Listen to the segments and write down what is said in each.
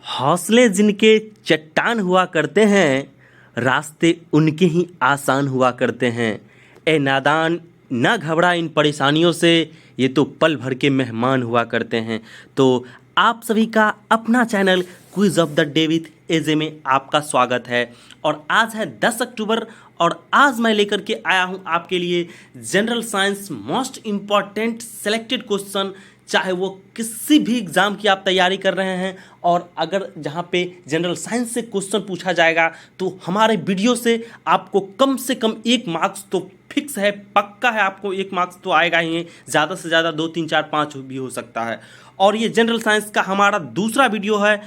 हौसले जिनके चट्टान हुआ करते हैं, रास्ते उनके ही आसान हुआ करते हैं। ए नादान, ना घबरा इन परेशानियों से, ये तो पल भर के मेहमान हुआ करते हैं। तो आप सभी का अपना channel quiz of the day with AJ में आपका स्वागत है। और आज है 10 अक्टूबर और आज मैं लेकर के आया हूं आपके लिए general science most important selected question. चाहे वो किसी भी एग्ज़ाम की आप तैयारी कर रहे हैं और अगर जहाँ पे जनरल साइंस से क्वेश्चन पूछा जाएगा तो हमारे वीडियो से आपको कम से कम 1 मार्क्स तो फिक्स है, पक्का है, आपको 1 मार्क्स तो आएगा ही है। ज़्यादा से ज़्यादा 2, 3, 4, 5 भी हो सकता है। और ये जनरल साइंस का हमारा दूसरा वीडियो है।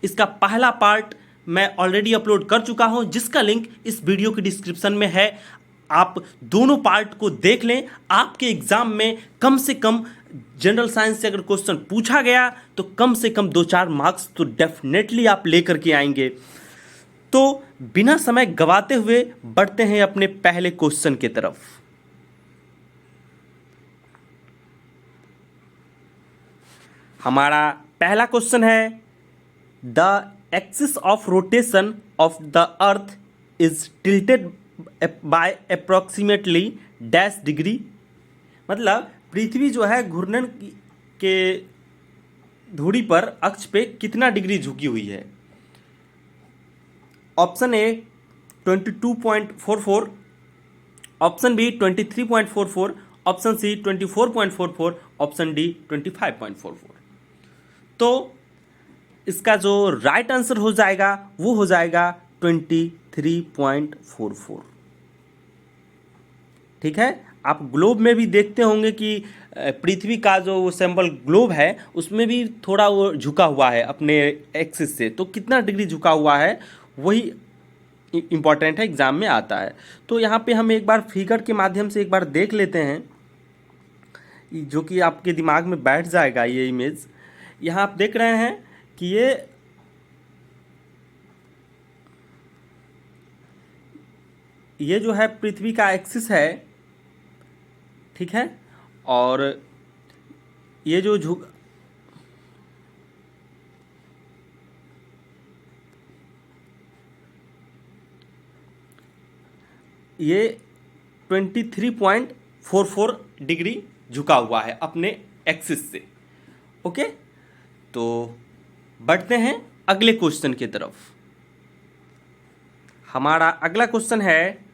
इसका पहला पार्ट मैं ऑलरेडी अपलोड कर चुका हूँ, जिसका लिंक इस वीडियो के डिस्क्रिप्शन में है। आप दोनों पार्ट को देख लें। आपके एग्ज़ाम में कम से कम जनरल साइंस से अगर क्वेश्चन पूछा गया तो कम से कम 2-4 मार्क्स तो डेफिनेटली आप लेकर के आएंगे। तो बिना समय गवाते हुए बढ़ते हैं अपने पहले क्वेश्चन की तरफ। हमारा पहला क्वेश्चन है, the axis of rotation of the earth is tilted by approximately dash degree. मतलब पृथ्वी जो है घूर्णन के धुरी पर अक्ष पे कितना डिग्री झुकी हुई है। Option A 22.44, option B 23.44, option C 24.44, option D 25.44। तो इसका जो राइट आंसर हो जाएगा वो हो जाएगा 23.44। ठीक है। आप ग्लोब में भी देखते होंगे कि पृथ्वी का जो वो सिंबल ग्लोब है उसमें भी थोड़ा वो झुका हुआ है अपने एक्सिस से। तो कितना डिग्री झुका हुआ है वही इम्पॉर्टेंट है, एग्जाम में आता है। तो यहाँ पे हम एक बार फिगर के माध्यम से एक बार देख लेते हैं, जो कि आपके दिमाग में बैठ जाएगा ये इमेज। यहाँ आप देख रहे हैं कि ये जो है पृथ्वी का एक्सिस है, ठीक है। और ये जो ये 23.44 डिग्री झुका हुआ है अपने एक्सिस से। ओके, तो बढ़ते हैं अगले क्वेश्चन की तरफ। हमारा अगला क्वेश्चन है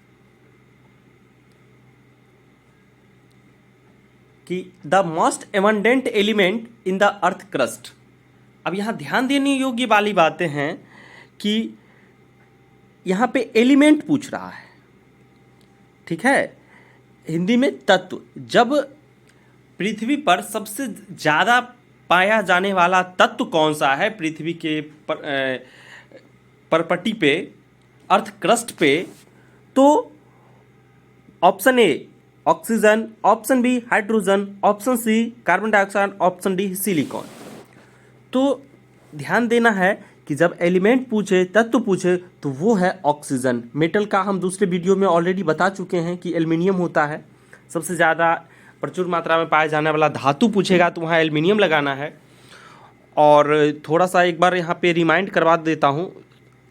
कि the most abundant element in the earth crust. अब यहाँ ध्यान देने योग्य वाली बातें हैं कि यहाँ पे एलिमेंट पूछ रहा है, ठीक है। हिंदी में तत्व। जब पृथ्वी पर सबसे ज़्यादा पाया जाने वाला तत्व कौन सा है पृथ्वी के परपटी पे, अर्थ क्रस्ट पे, तो option A oxygen, option B hydrogen, option C carbon dioxide, option D silicon. तो ध्यान देना है कि जब एलिमेंट पूछे, तत्व पूछे, तो वो है ऑक्सीजन। मेटल का हम दूसरे वीडियो में ऑलरेडी बता चुके हैं कि एल्युमिनियम होता है। सबसे ज़्यादा प्रचुर मात्रा में पाया जाने वाला धातु पूछेगा तो वहाँ एल्युमिनियम लगाना है। और थोड़ा सा एक बार यहाँ पे रिमाइंड करवा देता हूँ,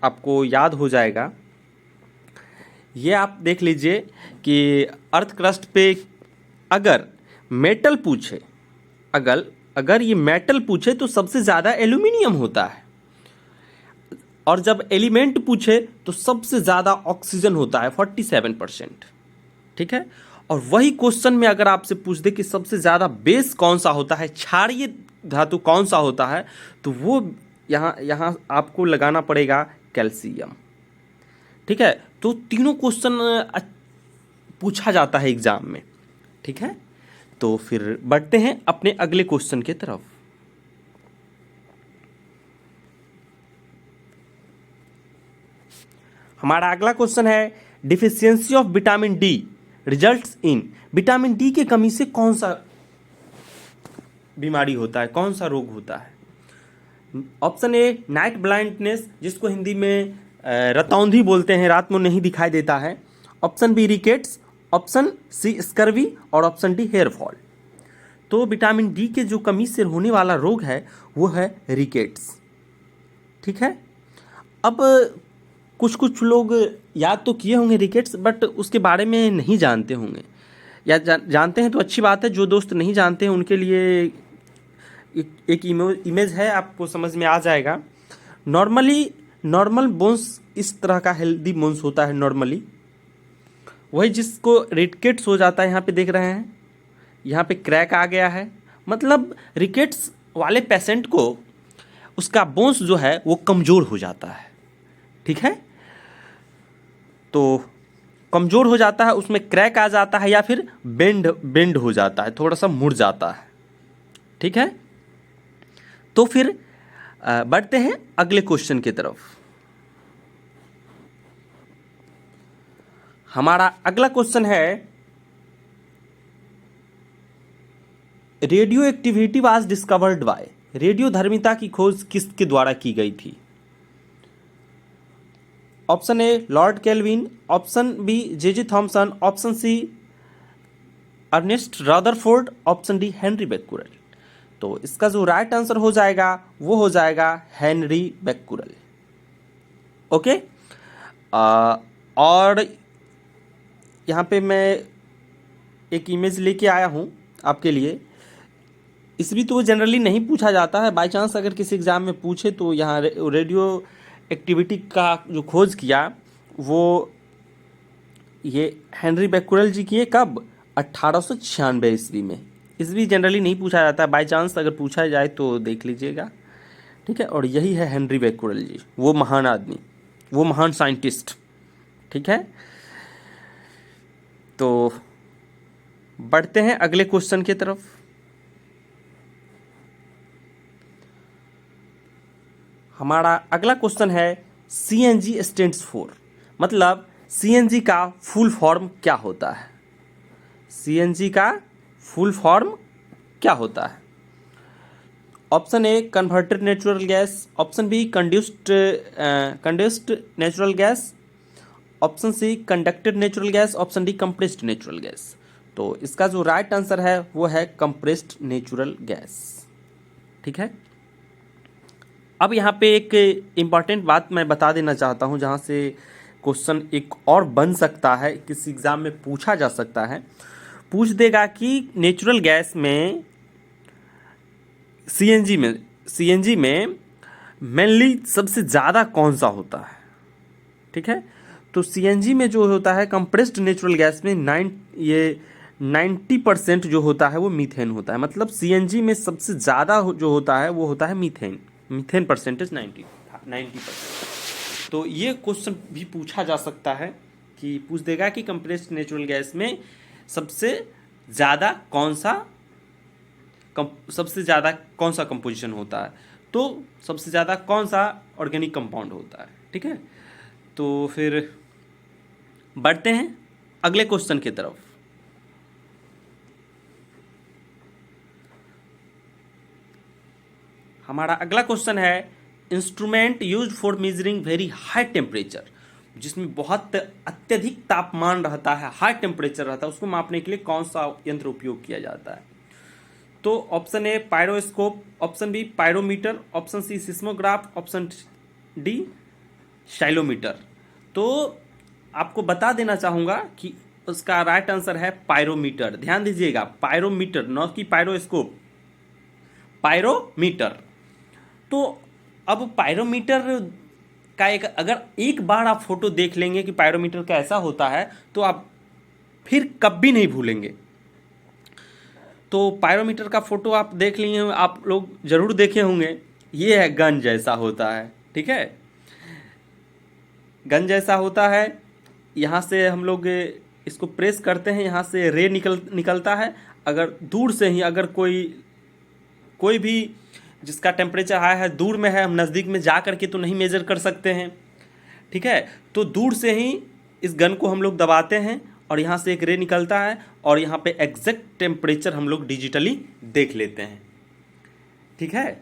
आपको याद हो जाएगा। ये आप देख लीजिए कि अर्थ क्रस्ट पे अगर मेटल पूछे, अगर ये मेटल पूछे तो सबसे ज़्यादा एल्युमिनियम होता है। और जब एलिमेंट पूछे तो सबसे ज़्यादा ऑक्सीजन होता है 47%। ठीक है। और वही क्वेश्चन में अगर आपसे पूछ दे कि सबसे ज़्यादा बेस कौन सा होता है, क्षारीय धातु कौन सा होता है, तो वो यहाँ आपको लगाना पड़ेगा कैल्शियम। ठीक है। तो तीनों क्वेश्चन पूछा जाता है एग्जाम में। ठीक है। तो फिर बढ़ते हैं अपने अगले क्वेश्चन की तरफ। हमारा अगला क्वेश्चन है, deficiency of vitamin D results in. Vitamin D की कमी से कौन सा बीमारी होता है, कौन सा रोग होता है। ऑप्शन ए नाइट ब्लाइंडनेस, जिसको हिंदी में रतौंधी बोलते हैं, रात में नहीं दिखाई देता है। Option B rickets, option C scurvy और ऑप्शन डी हेयर फॉल। तो विटामिन डी के जो कमी से होने वाला रोग है वो है रिकेट्स। ठीक है। अब कुछ कुछ लोग याद तो किए होंगे रिकेट्स, बट उसके बारे में नहीं जानते होंगे, या जानते हैं तो अच्छी बात है। जो दोस्त नहीं जानते हैं उनके लिए एक इमेज है, आपको समझ में आ जाएगा। नॉर्मल बोन्स इस तरह का हेल्दी बोन्स होता है नॉर्मली, वही जिसको रिकेट्स हो जाता है। यहाँ पे देख रहे हैं, यहाँ पे क्रैक आ गया है, मतलब रिकेट्स वाले पेशेंट को उसका बोन्स जो है वो कमज़ोर हो जाता है। ठीक है, तो कमज़ोर हो जाता है, उसमें क्रैक आ जाता है या फिर बेंड हो जाता है, थोड़ा सा मुड़ जाता है। ठीक है, तो फिर बढ़ते हैं अगले क्वेश्चन की तरफ। हमारा अगला क्वेश्चन है, radioactivity was discovered by, रेडियोधर्मिता की खोज किसके द्वारा की गई थी? Option A Lord Kelvin, option B J Thomson, option C Ernest Rutherford, option D Henry Becquerel. तो इसका जो राइट आंसर हो जाएगा वो हो जाएगा हेनरी बेक्यूरेल। ओके, और यहाँ पे मैं एक इमेज लेके आया हूँ आपके लिए। इस भी तो जनरली नहीं पूछा जाता है, बाय चांस अगर किसी एग्ज़ाम में पूछे तो यहाँ रेडियो एक्टिविटी का जो खोज किया वो ये हेनरी बेक्यूरेल जी किए। कब? 1896 ईस्वी में। इस भी जनरली नहीं पूछा जाता है, बाय चांस अगर पूछा जाए तो देख लीजिएगा। ठीक है, और यही है हेनरी बेक्यूरेल जी, वो महान आदमी, वो महान साइंटिस्ट। ठीक है, तो बढ़ते हैं अगले क्वेश्चन की तरफ। हमारा अगला क्वेश्चन है, सीएनजी स्टैंड्स फॉर, मतलब सीएनजी का फुल फॉर्म क्या होता है? सीएनजी का फुल फॉर्म क्या होता है? Option A converted natural gas, option B conduced natural gas, option C conducted natural gas, option D compressed natural gas. तो इसका जो राइट आंसर है वो है कंप्रेस्ड नेचुरल गैस। ठीक है, अब यहाँ पे एक इम्पॉर्टेंट बात मैं बता देना चाहता हूँ, जहाँ से क्वेश्चन एक और बन सकता है, किसी एग्ज़ाम में पूछा जा सकता है। पूछ देगा कि नेचुरल गैस में सीएनजी में मेनली सबसे ज़्यादा कौन सा होता है? ठीक है, तो सीएनजी में जो होता है कंप्रेस्ड नेचुरल गैस में 90% जो होता है वो मीथेन होता है। मतलब सीएनजी में सबसे ज़्यादा जो होता है वो होता है मीथेन परसेंटेज 90%। तो ये क्वेश्चन भी पूछा जा सकता है, कि पूछ देगा कि कंप्रेस्ड नेचुरल गैस में सबसे ज़्यादा कौन सा कंपोजिशन होता है, तो सबसे ज़्यादा कौन सा ऑर्गेनिक कंपाउंड होता है। ठीक है, तो फिर बढ़ते हैं अगले क्वेश्चन की तरफ। हमारा अगला क्वेश्चन है, instrument used for measuring very high temperature, जिसमें बहुत अत्यधिक तापमान रहता है, हाई टेम्परेचर रहता है, उसको मापने के लिए कौन सा यंत्र उपयोग किया जाता है? तो option A pyroscope, option B pyrometer, option C seismograph, option D xylometer. तो आपको बता देना चाहूँगा कि उसका राइट आंसर है पायरोमीटर। ध्यान दीजिएगा, पायरोमीटर, न कि पायरोस्कोप, पायरोमीटर। तो अब पायरोमीटर का अगर एक बार आप फोटो देख लेंगे कि पायरोमीटर कैसा होता है, तो आप फिर कभी नहीं भूलेंगे। तो पायरोमीटर का फोटो आप देख लिए, आप लोग जरूर देखे होंगे, ये है गन जैसा होता है। ठीक है, गन जैसा होता है, यहाँ से हम लोग इसको प्रेस करते हैं, यहाँ से रे निकलता है। अगर दूर से ही अगर कोई भी जिसका टेम्परेचर हाई है, दूर में है, हम नज़दीक में जा करके तो नहीं मेज़र कर सकते हैं। ठीक है, तो दूर से ही इस गन को हम लोग दबाते हैं और यहाँ से एक रे निकलता है, और यहाँ पे एग्जैक्ट टेम्परेचर हम लोग डिजिटली देख लेते हैं। ठीक है,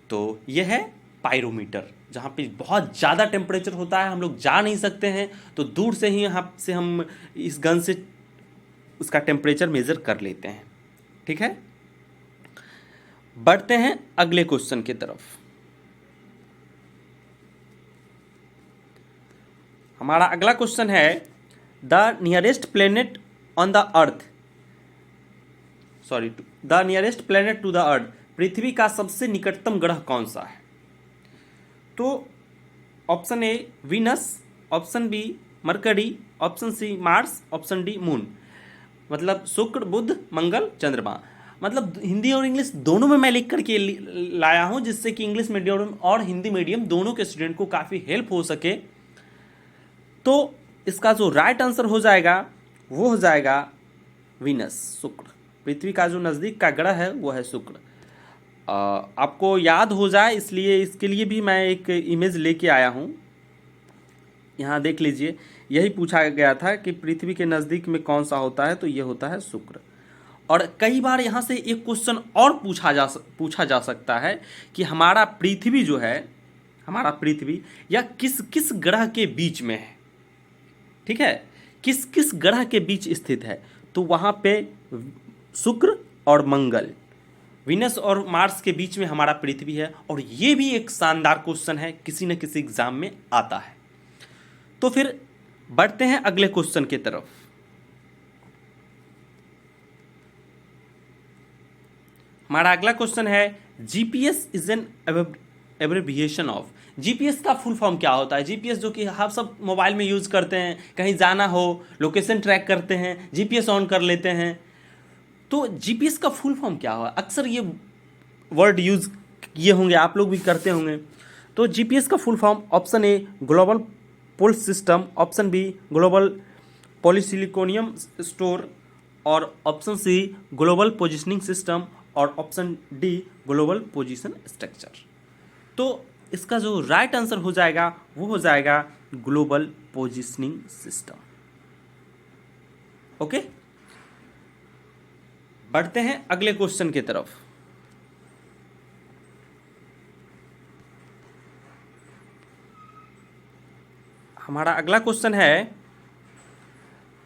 तो यह है पायरोमीटर, जहाँ पे बहुत ज़्यादा टेम्परेचर होता है, हम लोग जा नहीं सकते हैं, तो दूर से ही यहाँ से हम इस गन से उसका टेम्परेचर मेज़र कर लेते हैं। ठीक है, बढ़ते हैं अगले क्वेश्चन की तरफ। हमारा अगला क्वेश्चन है the nearest planet on the earth, sorry the nearest planet to the earth, पृथ्वी का सबसे निकटतम ग्रह कौन सा है? तो option A Venus, option B Mercury, option C Mars, option D moon. मतलब शुक्र, बुध, मंगल, चंद्रमा। मतलब हिंदी और इंग्लिश दोनों में मैं लिख करके लाया हूं, जिससे कि इंग्लिश मीडियम और हिंदी मीडियम दोनों के स्टूडेंट को काफ़ी हेल्प हो सके। तो इसका जो राइट आंसर हो जाएगा वो हो जाएगा वीनस, शुक्र। पृथ्वी का जो नज़दीक का ग्रह है वो है शुक्र। आपको याद हो जाए इसलिए इसके लिए भी मैं एक इमेज लेके आया हूँ। यहाँ देख लीजिए, यही पूछा गया था कि पृथ्वी के नज़दीक में कौन सा होता है, तो ये होता है शुक्र। और कई बार यहाँ से एक क्वेश्चन और पूछा जा सकता है कि हमारा पृथ्वी जो है, हमारा पृथ्वी या किस किस ग्रह के बीच में है, ठीक है, किस किस ग्रह के बीच स्थित है। तो वहाँ पे शुक्र और मंगल, वीनस और मार्स के बीच में हमारा पृथ्वी है। और ये भी एक शानदार क्वेश्चन है, किसी न किसी एग्जाम में आता है। तो फिर बढ़ते हैं अगले क्वेश्चन की तरफ। हमारा अगला क्वेश्चन है GPS is an abbreviation of. GPS का फुल फॉर्म क्या होता है? जीपीएस जो कि हम सब मोबाइल में यूज करते हैं, कहीं जाना हो, लोकेशन ट्रैक करते हैं, जीपीएस ऑन कर लेते हैं। तो जीपीएस का फुल फॉर्म क्या हुआ? अक्सर ये वर्ड यूज किए होंगे, आप लोग भी करते होंगे। तो जीपीएस का full form option A global pulse system, option B global polysiliconium store, और option C global positioning system, और option D global position structure. तो इसका जो राइट आंसर हो जाएगा वो हो जाएगा ग्लोबल पोजीशनिंग सिस्टम। ओके, बढ़ते हैं अगले क्वेश्चन की तरफ। हमारा अगला क्वेश्चन है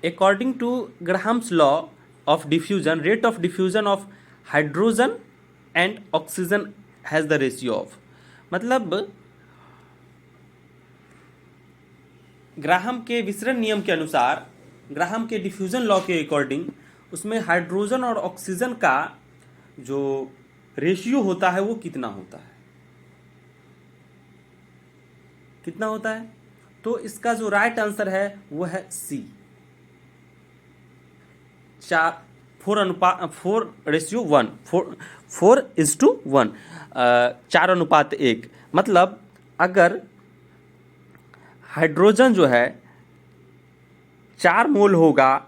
according to Graham's law of diffusion, rate of diffusion of hydrogen and oxygen has the ratio of. मतलब ग्राहम के विसरण नियम के अनुसार, ग्राहम के डिफ्यूजन लॉ के अकॉर्डिंग, उसमें हाइड्रोजन और ऑक्सीजन का जो रेशियो होता है वो कितना होता है, कितना होता है? तो इसका जो राइट आंसर है वो है सी, 4:1, 4:1, 4:1। मतलब अगर हाइड्रोजन जो है 4 मोल होगा,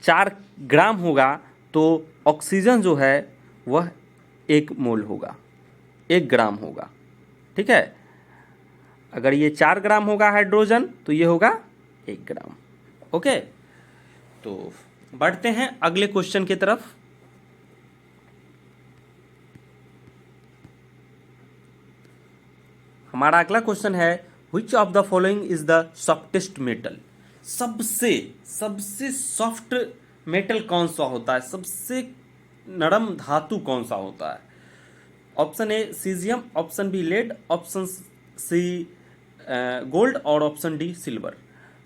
4 ग्राम होगा, तो ऑक्सीजन जो है वह 1 मोल होगा, 1 ग्राम होगा। ठीक है, अगर ये 4 ग्राम होगा हाइड्रोजन तो ये होगा 1 ग्राम। ओके, तो बढ़ते हैं अगले क्वेश्चन की तरफ। हमारा अगला क्वेश्चन है which of the following is the softest metal. सबसे सॉफ्ट मेटल कौन सा होता है, सबसे नरम धातु कौन सा होता है? Option A caesium, option B lead, option C gold, और ऑप्शन डी सिल्वर।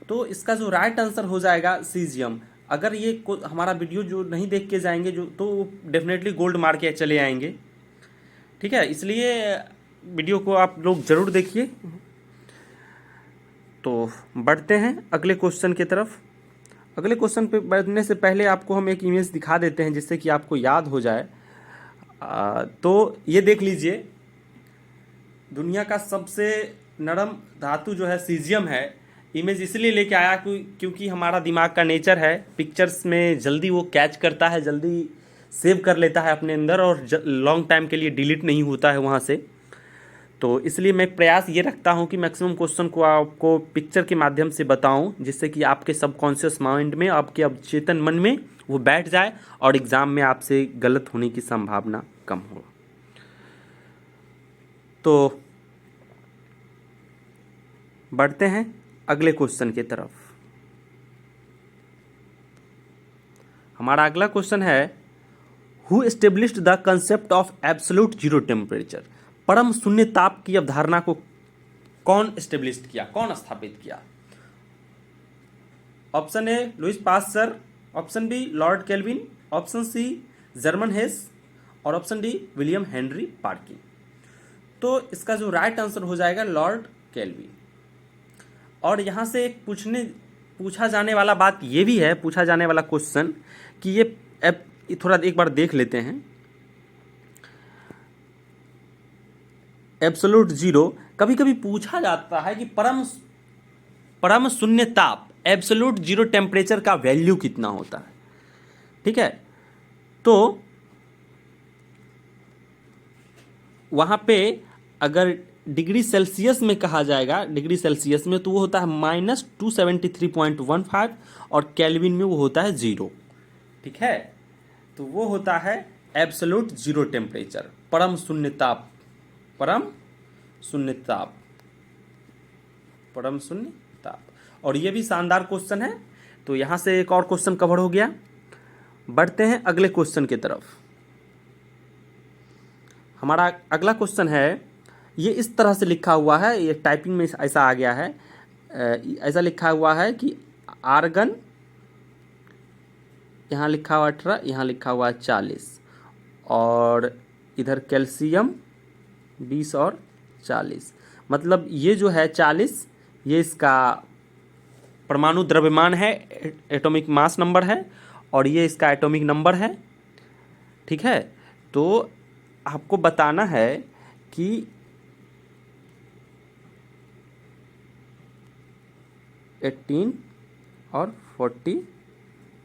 तो इसका जो राइट आंसर हो जाएगा सीजियम। अगर ये हमारा वीडियो जो नहीं देख के जाएंगे जो, तो डेफिनेटली गोल्ड मार के चले आएंगे। ठीक है, इसलिए वीडियो को आप लोग ज़रूर देखिए। तो बढ़ते हैं अगले क्वेश्चन की तरफ। अगले क्वेश्चन पे बढ़ने से पहले आपको हम एक इमेज दिखा देते हैं जिससे कि आपको याद हो जाए। तो ये देख लीजिए, दुनिया का सबसे नरम धातु जो है सीजियम है। इमेज इसलिए लेके आया क्योंकि हमारा दिमाग का नेचर है, पिक्चर्स में जल्दी वो कैच करता है, जल्दी सेव कर लेता है अपने अंदर, और लॉन्ग टाइम के लिए डिलीट नहीं होता है वहाँ से। तो इसलिए मैं प्रयास ये रखता हूँ कि मैक्सिमम क्वेश्चन को आपको पिक्चर के माध्यम से बताऊँ, जिससे कि आपके सबकॉन्शियस माइंड में, आपके अवचेतन मन में वो बैठ जाए और एग्ज़ाम में आपसे गलत होने की संभावना कम हो। तो बढ़ते हैं अगले क्वेश्चन की तरफ। हमारा अगला क्वेश्चन है who established the concept of absolute zero temperature. परम शून्य ताप की अवधारणा को कौन एस्टेब्लिश किया, कौन स्थापित किया? Option A Louis Pasteur, option B Lord Kelvin, option C Germain Hess और option D William Henry Perkin. तो इसका जो राइट आंसर हो जाएगा लॉर्ड केल्विन। और यहाँ से एक पूछा जाने वाला बात ये भी है, पूछा जाने वाला क्वेश्चन कि ये थोड़ा एक बार देख लेते हैं। एब्सोल्यूट जीरो कभी कभी पूछा जाता है कि परम शून्य ताप एब्सोल्यूट जीरो टेम्परेचर का वैल्यू कितना होता है। ठीक है, तो वहां पे अगर डिग्री सेल्सियस में कहा जाएगा, डिग्री सेल्सियस में, तो वो होता है -273.15 और केल्विन में वो होता है 0। ठीक है, तो वो होता है एब्सोल्यूट जीरो टेम्परेचर, परम शून्य ताप, परम शून्य ताप, परम शून्य ताप। और ये भी शानदार क्वेश्चन है। तो यहां से एक और क्वेश्चन कवर हो गया। बढ़ते हैं अगले क्वेश्चन की तरफ। हमारा अगला क्वेश्चन है, ये इस तरह से लिखा हुआ है, ये टाइपिंग में ऐसा आ गया है, ऐसा लिखा हुआ है कि आर्गन, यहाँ लिखा हुआ 18, यहाँ लिखा हुआ 40 और इधर कैल्शियम 20 और 40। मतलब ये जो है 40, ये इसका परमाणु द्रव्यमान है, एटॉमिक मास नंबर है, और ये इसका एटॉमिक नंबर है। ठीक है, तो आपको बताना है कि 18 और 40,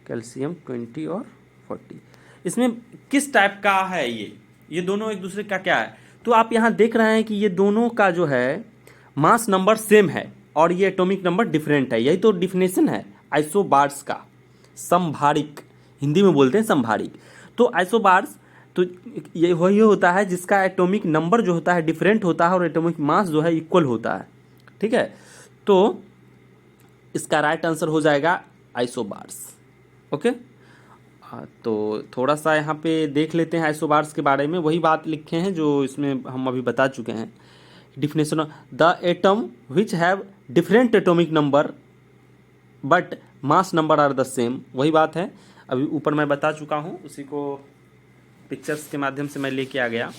कैल्शियम 20 और 40, इसमें किस टाइप का है ये दोनों एक दूसरे का क्या है। तो आप यहाँ देख रहे हैं कि ये दोनों का जो है मास नंबर सेम है और ये एटॉमिक नंबर डिफरेंट है। यही तो डिफिनेशन है आइसोबार्स का, समभारिक, हिंदी में बोलते हैं समभारिक। तो आइसोबार्स तो ये वही होता है जिसका एटॉमिक नंबर जो होता है डिफरेंट होता है और एटॉमिक मास जो है इक्वल होता है। ठीक है, तो इसका राइट आंसर हो जाएगा आइसोबार्स। ओके, तो थोड़ा सा यहाँ पे देख लेते हैं आइसोबार्स के बारे में। वही बात लिखे हैं जो इसमें हम अभी बता चुके हैं। Definition, the atom which have different atomic number but mass number are the same, वही बात है अभी ऊपर मैं बता चुका हूँ, उसी को पिक्चर्स के माध्यम से मैं लेके आ गया।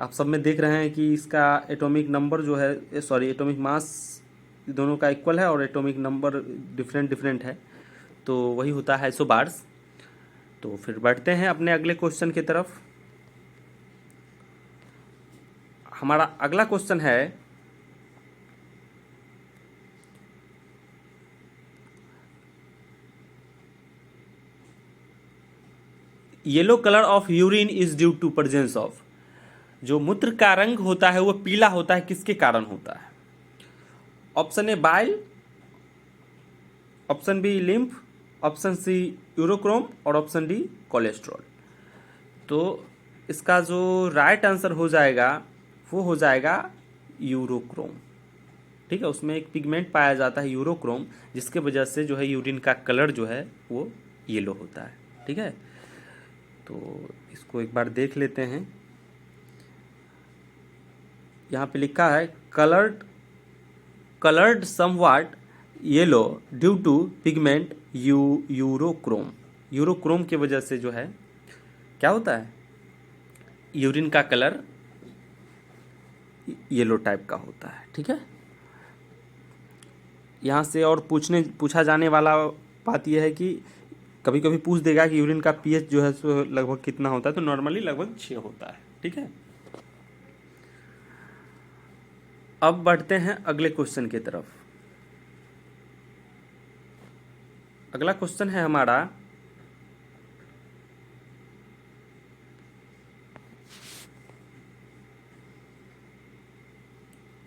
आप सब में देख रहे हैं कि इसका एटॉमिक नंबर जो है, सॉरी एटॉमिक मास दोनों का इक्वल है और एटॉमिक नंबर डिफरेंट है, तो वही होता है आइसोबार्स। तो फिर बढ़ते हैं अपने अगले क्वेश्चन की तरफ। हमारा अगला क्वेश्चन है, yellow colour of urine is due to presence of, जो मूत्र का रंग होता है वो पीला होता है, किसके कारण होता है। Option A bile, option B lymph, option C urochrome और ऑप्शन डी कोलेस्ट्रॉल। तो इसका जो राइट आंसर हो जाएगा वो हो जाएगा यूरोक्रोम। ठीक है, उसमें एक पिगमेंट पाया जाता है यूरोक्रोम, जिसके वजह से जो है यूरिन का कलर जो है वो येलो होता है। ठीक है, तो इसको एक बार देख लेते हैं। यहाँ पे लिखा है coloured somewhat yellow due to pigment urochrome. Urochrome की वजह से जो है क्या होता है, यूरिन का कलर येलो टाइप का होता है। ठीक है, यहाँ से और पूछा जाने वाला बात यह है कि कभी कभी पूछ देगा कि यूरिन का पीएच जो है सो लगभग कितना होता है, तो नॉर्मली लगभग 6 होता है। ठीक है, अब बढ़ते हैं अगले क्वेश्चन की तरफ। अगला क्वेश्चन है हमारा,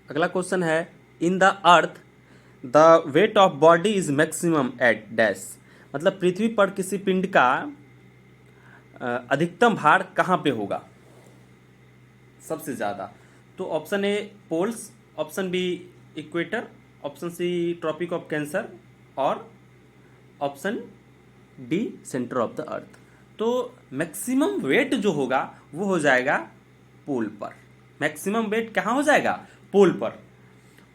अगला क्वेश्चन है, in the earth the weight of body is maximum at dash, मतलब पृथ्वी पर किसी पिंड का अधिकतम भार कहाँ पे होगा सबसे ज़्यादा। तो option A poles, option B equator, option C tropic of cancer और option D centre of the earth. तो मैक्सिमम वेट जो होगा वो हो जाएगा पोल पर। मैक्सिमम वेट कहाँ हो जाएगा, पोल पर।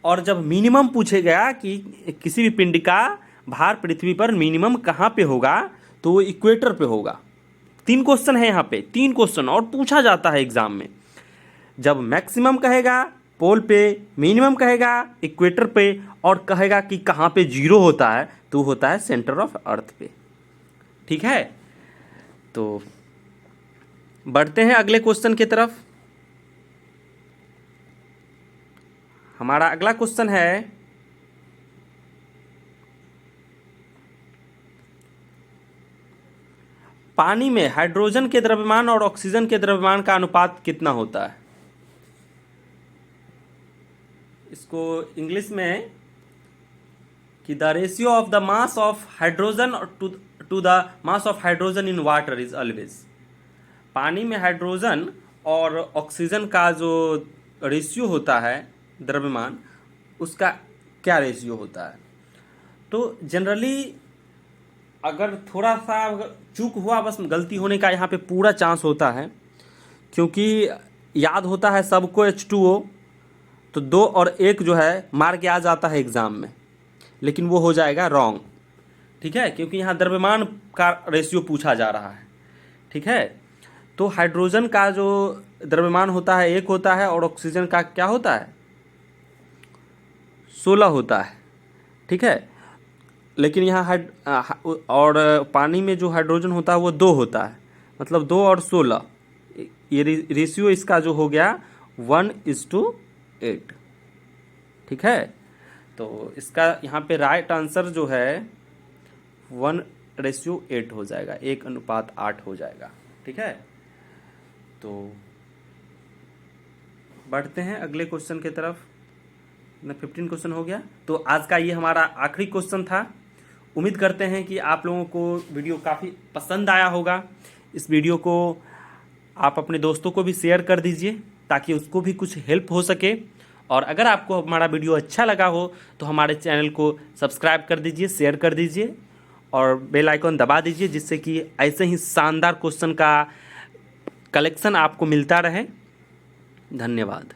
और जब मिनिमम पूछेगा कि किसी भी पिंड का भार पृथ्वी पर मिनिमम कहाँ पे होगा, तो वो इक्वेटर पे होगा। 3 क्वेश्चन है यहाँ पे, 3 क्वेश्चन और पूछा जाता है एग्जाम में। जब मैक्सिमम कहेगा पोल पे, मिनिमम कहेगा इक्वेटर पे, और कहेगा कि कहाँ पे जीरो होता है, तो होता है सेंटर ऑफ अर्थ पे। ठीक है, तो बढ़ते हैं अगले क्वेश्चन की तरफ। हमारा अगला क्वेश्चन है, पानी में हाइड्रोजन के द्रव्यमान और ऑक्सीजन के द्रव्यमान का अनुपात कितना होता है। इसको इंग्लिश में कि the ratio of the mass of hydrogen to the mass of hydrogen in water is always. पानी में हाइड्रोजन और ऑक्सीजन का जो रेशियो होता है द्रव्यमान, उसका क्या रेशियो होता है। तो जनरली अगर थोड़ा सा चूक हुआ, बस गलती होने का यहाँ पे पूरा चांस होता है, क्योंकि याद होता है सबको H2O, तो 2 और 1 जो है मार के आ जाता है एग्ज़ाम में, लेकिन वो हो जाएगा रॉन्ग। ठीक है, क्योंकि यहाँ द्रव्यमान का रेशियो पूछा जा रहा है। ठीक है, तो हाइड्रोजन का जो द्रव्यमान होता है 1 होता है, और ऑक्सीजन का क्या होता है 16 होता है। ठीक है, लेकिन यहाँ और पानी में जो हाइड्रोजन होता है वो 2 होता है, मतलब 2 और 16, ये रेशियो इसका जो हो गया 1:8। ठीक है, तो इसका यहाँ पे राइट आंसर जो है 1:8 हो जाएगा, 1:8 हो जाएगा। ठीक है, तो बढ़ते हैं अगले क्वेश्चन की तरफ। 15 क्वेश्चन हो गया, तो आज का ये हमारा आखिरी क्वेश्चन था। उम्मीद करते हैं कि आप लोगों को वीडियो काफ़ी पसंद आया होगा। इस वीडियो को आप अपने दोस्तों को भी शेयर कर दीजिए, ताकि उसको भी कुछ हेल्प हो सके। और अगर आपको हमारा वीडियो अच्छा लगा हो तो हमारे चैनल को सब्सक्राइब कर दीजिए, शेयर कर दीजिए और बेल आइकन दबा दीजिए, जिससे कि ऐसे ही शानदार क्वेश्चन का कलेक्शन आपको मिलता रहे। धन्यवाद।